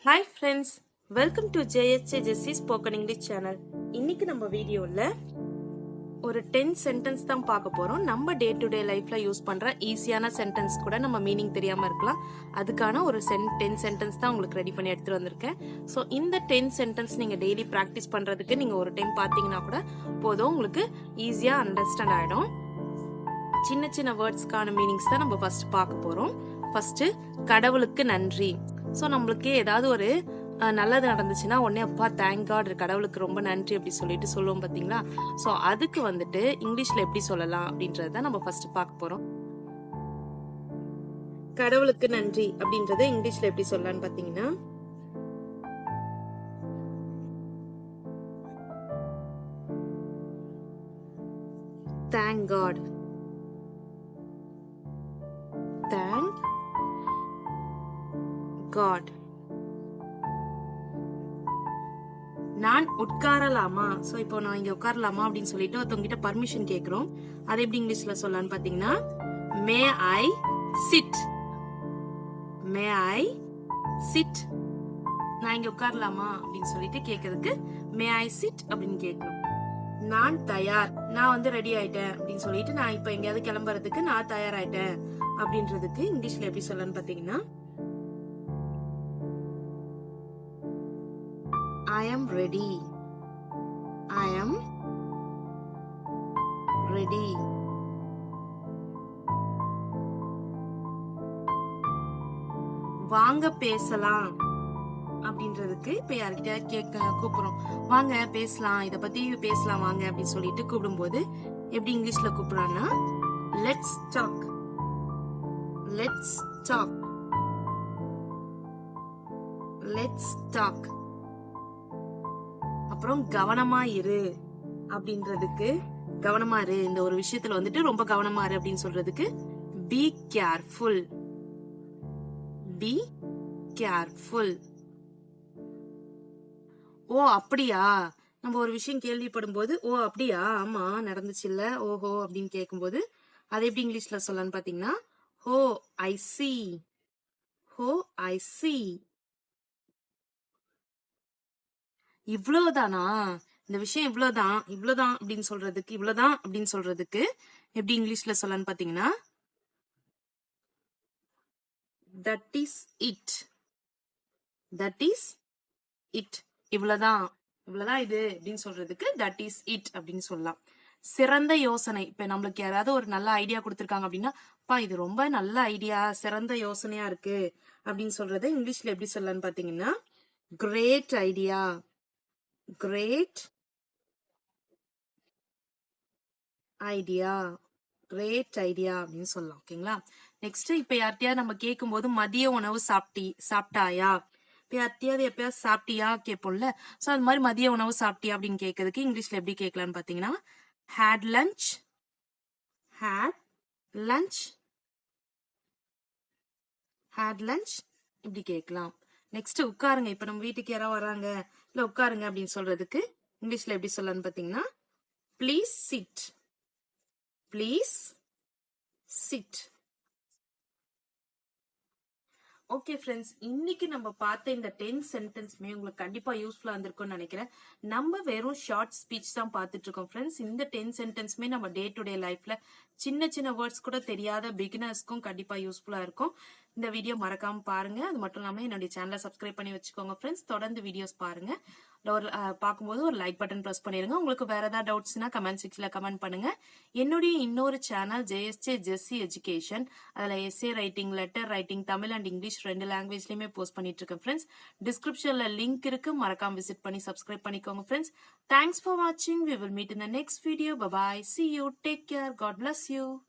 Hi friends, welcome to JHA Jessie Spoken English channel. இன்னைக்கு நம்ம வீடியோல ஒரு 10 சென்டென்ஸ் தான் பார்க்க போறோம். நம்ம டே டு டே லைஃப்ல யூஸ் பண்ற ஈஸியான சென்டென்ஸ் கூட நம்ம மீனிங் தெரியாம இருக்கலாம். அதுக்கான ஒரு 10 சென்டென்ஸ் தான் உங்களுக்கு ரெடி பண்ணி எடுத்துட்டு வந்திருக்கேன். ஸோ இந்த 10 சென்டென்ஸ் நீங்க டெய்லி ப்ராக்டிஸ் பண்றதுக்கு நீங்க ஒரு டைம் பார்த்தீங்கன்னா கூட போதும், உங்களுக்கு ஈஸியா அண்டர்ஸ்டாண்ட் ஆயிடும். சின்ன சின்ன வேர்ட்ஸ்க்கான மீனிங்ஸ் தான் நம்ம ஃபர்ஸ்ட் பார்க்க போறோம். ஃபர்ஸ்ட் கடவுளுக்கு நன்றி. ஸோ நம்மளுக்கு ஏதாவது ஒரு நல்லது நடந்துச்சுன்னா உடனே அப்பா தேங்க் காட், கடவுளுக்கு ரொம்ப நன்றி அப்படி சொல்லிட்டு சொல்லுவோம் பார்த்தீங்களா. ஸோ அதுக்கு வந்துட்டு இங்கிலீஷ்ல எப்படி சொல்லலாம் அப்படின்றத நம்ம ஃபர்ஸ்ட் பார்க்க போறோம். கடவுளுக்கு நன்றி அப்படின்றத இங்கிலீஷ்ல எப்படி சொல்லலாம்னு பார்த்தீங்கன்னா, தேங்க் காட். Thank God. நான் உட்காரலாமா? சோ இப்போ நான் இங்க உட்காரலாமா அப்படின்னு சொல்லிட்டு ஒருத்தவங்க பர்மிஷன் கேக்குறோம். அது எப்படி இங்கிலீஷ்ல சொல்லலாம்னு பாத்தீங்கன்னா, மே I sit. May I sit. நான் இங்க உட்காரலாமா அப்படின்னு சொல்லிட்டு கேக்குறதுக்கு மே ஐ சிட் அப்படின்னு கேட்கணும். நான் தயார். நான் வந்து ரெடி ஆயிட்டேன் அப்படின்னு சொல்லிட்டு நான் இப்ப எங்கேயாவது கிளம்புறதுக்கு நான் தயாராயிட்டேன் அப்படின்றதுக்கு இங்கிலீஷ்ல எப்படி சொல்லலாம்னு பாத்தீங்கன்னா, I am ready. I am ready. வாங்க பேசலாம் அப்படின்றதுக்கு இப்ப யார்கிட்ட கூப்பிடுறோம், வாங்க பேசலாம், இத பத்தி பேசலாம் வாங்க அப்படின்னு சொல்லிட்டு கூப்பிடும்போது எப்படி இங்கிலீஷ்ல கூப்பிடுறாங்கன்னா, let's talk. Let's talk. Let's talk. அப்புறம் கவனமா இரு அப்படின்றதுக்கு, கவனமா இரு இந்த ஒரு விஷயத்துல வந்துட்டு ரொம்ப கவனமா இரு அப்படின்னு சொல்றதுக்கு பி கேர்ஃபுல். Be careful. ஓ அப்படியா, நம்ம ஒரு விஷயம் கேள்விப்படும் போது ஓ அப்படியா, ஆமா நடந்துச்சு இல்ல, ஓஹோ அப்படின்னு கேட்கும்போது அது எப்படி இங்கிலீஷ்ல சொல்லலாம்னு பாத்தீங்கன்னா, ஹோ ஐ சி. ஹோ ஐ சி. இவ்வளவுதானா, இந்த விஷயம் இவ்வளவுதான், இவ்வளவுதான் அப்படின்னு சொல்றதுக்கு, இவ்வளவுதான் அப்படின்னு சொல்றதுக்கு எப்படி இங்கிலீஷ்ல சொல்லலாம்னு பாத்தீங்கன்னா, that is it. That is it. இவ்வளவுதான், இவ்வளவுதான் இது அப்படின்னு சொல்றதுக்கு தட் இஸ் இட் அப்படின்னு சொல்லலாம். சிறந்த யோசனை. இப்ப நம்மளுக்கு யாராவது ஒரு நல்ல ஐடியா கொடுத்திருக்காங்க அப்படின்னா, பா இது ரொம்ப நல்ல ஐடியா, சிறந்த யோசனையா இருக்கு அப்படின்னு சொல்றது இங்கிலீஷ்ல எப்படி சொல்லலாம்னு பாத்தீங்கன்னா, great idea. Great idea. Great idea அப்படின்னு சொல்லலாம். ஓகேங்களா. நெக்ஸ்ட் இப்ப யார்கிட்டயாவது நம்ம கேட்கும் போது மதிய உணவு சாப்பிட்டாயா, இப்ப யார்கிட்டயாவது எப்பயாவது சாப்பிட்டியா கேட்போம்ல. சோ அது மாதிரி மதிய உணவு சாப்பிட்டியா அப்படின்னு கேட்கறதுக்கு இங்கிலீஷ்ல எப்படி கேட்கலாம்னு பாத்தீங்கன்னா, had lunch. Had lunch. Had lunch இப்படி கேட்கலாம். நெக்ஸ்ட் உட்காருங்க. இப்ப நம்ம வீட்டுக்கு யாராவது வராங்க, இல்ல உட்காருங்க அப்படின்னு சொல்றதுக்கு இங்கிலீஷ்ல எப்படி சொல்லலாம்னு பாத்தீங்கன்னா, please sit. Please sit. Okay friends, இன்னைக்கு நம்ம பார்த்த இந்த 10 சென்டென்ஸ்மே உங்களுக்கு கண்டிப்பா யூஸ்ஃபுல்லா இருந்திருக்கும்னு நினைக்கிறேன். நம்ம வெறும் ஷார்ட் ஸ்பீச் தான் பார்த்துட்டு இருக்கோம் ஃப்ரெண்ட்ஸ். இந்த 10 சென்டென்ஸ்மே நம்ம டே டு டே லைஃப்ல சின்ன சின்ன வேர்ட்ஸ் கூட தெரியாத பிகினர்ஸ்க்கும் கண்டிப்பா யூஸ்ஃபுல்லா இருக்கும். இந்த வீடியோ மறக்காம பாருங்க. அது மட்டும் இல்லாம என்னுடைய சேனலை சப்ஸ்கிரைப் பண்ணி வச்சுக்கோங்க ஃப்ரெண்ட்ஸ். தொடர்ந்து வீடியோஸ் பாருங்க. ஒரு பார்க்கும்போது ஒரு லைக் பட்டன் ப்ரெஸ் பண்ணிருங்க. உங்களுக்கு வேற ஏதாவது டவுட்ஸ்னா கமெண்ட் செக்ஷன்ல கமெண்ட் பண்ணுங்க. என்னுடைய இன்னொரு சேனல் JSJ ஜெஸ்ஸி எஜுகேஷன், அதுல essay writing, letter writing, Tamil and English 2 லாங்குவேஜ்லயுமே போஸ்ட் பண்ணிட்டு இருக்கேன் ஃப்ரெண்ட்ஸ். டிஸ்கிரிப்ஷன்ல லிங்க் இருக்கு, மறக்காம விசிட் பண்ணி சப்ஸ்கிரைப் பண்ணிக்கோங்க ஃப்ரெண்ட்ஸ். தேங்க்ஸ் ஃபார் வாட்சிங். We will meet in the next video. Bye bye. See you. Take care. God bless you.